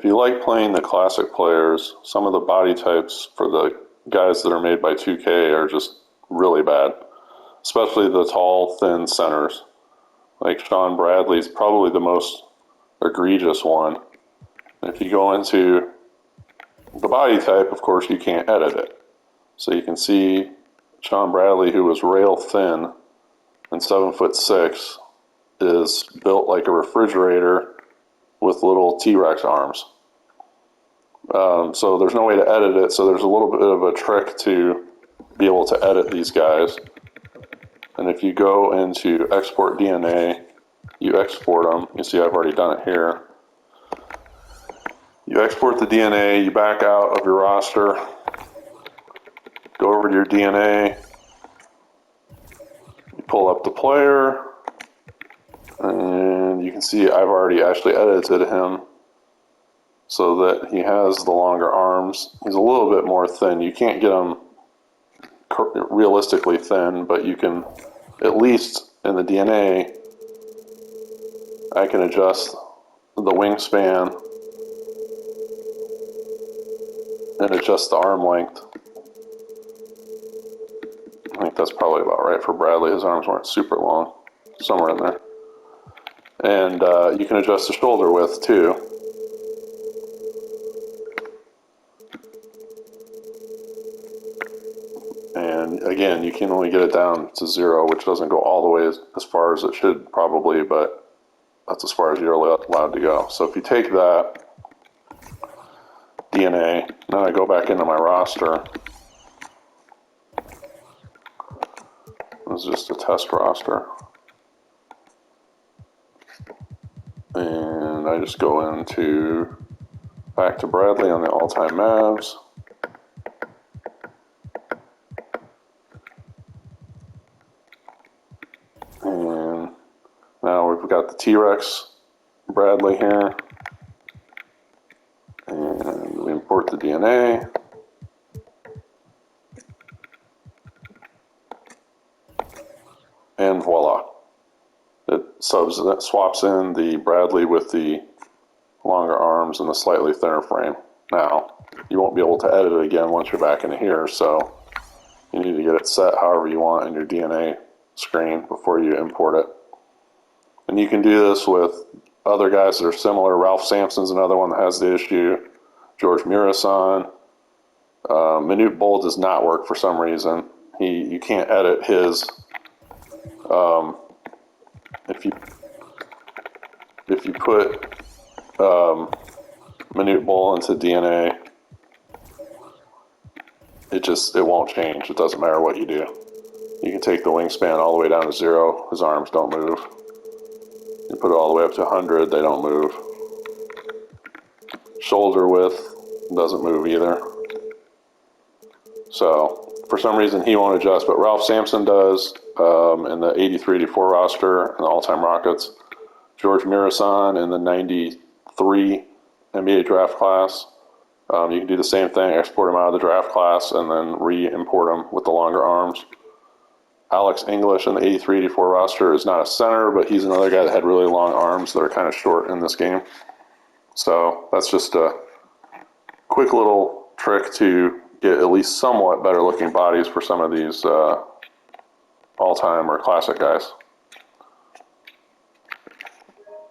If you like playing the classic players, some of the body types for the guys that are made by 2K are just really bad, especially the tall, thin centers. Like Sean Bradley's probably the most egregious one. If you go into the body type, of course, you can't edit it. So you can see Sean Bradley, who was rail thin and 7'6", is built like a refrigerator with little T-Rex arms. So there's no way to edit it, so there's a little bit of a trick to be able to edit these guys. And if you go into export DNA, you export them. You see I've already done it here. You export the DNA, you back out of your roster, go over to your DNA, you pull up the player, and you can see I've already actually edited him so that he has the longer arms. He's a little bit more thin. You can't get him realistically thin, but you can, at least in the DNA, I can adjust the wingspan and adjust the arm length. I think that's probably about right for Bradley. His arms weren't super long, somewhere in there. And you can adjust the shoulder width too. And again, you can only get it down to 0, which doesn't go all the way as far as it should probably, but that's as far as you're allowed to go. So if you take that DNA, now I go back into my roster. This is just a test roster. And I just go into back to Bradley on the all-time Mavs. And now we've got the T-Rex Bradley here. And we import the DNA. And voila. It swaps in the Bradley with the longer arms and the slightly thinner frame. Now, you won't be able to edit it again once you're back into here, so you need to get it set however you want in your DNA screen before you import it. And you can do this with other guys that are similar. Ralph Sampson's another one that has the issue. George Murasan. Manute Bol does not work for some reason. You can't edit his... If you put Manute Bol into DNA, it won't change. It doesn't matter what you do. You can take the wingspan all the way down to 0. His arms don't move. You put it all the way up to 100. They don't move. Shoulder width doesn't move either. So for some reason he won't adjust, but Ralph Sampson does in the 83-84 roster and the all-time Rockets. George Murasan in the 93 NBA draft class. You can do the same thing, export him out of the draft class and then re-import him with the longer arms. Alex English in the 83-84 roster is not a center, but he's another guy that had really long arms that are kind of short in this game. So that's just a quick little trick to get at least somewhat better looking bodies for some of these all-time or classic guys.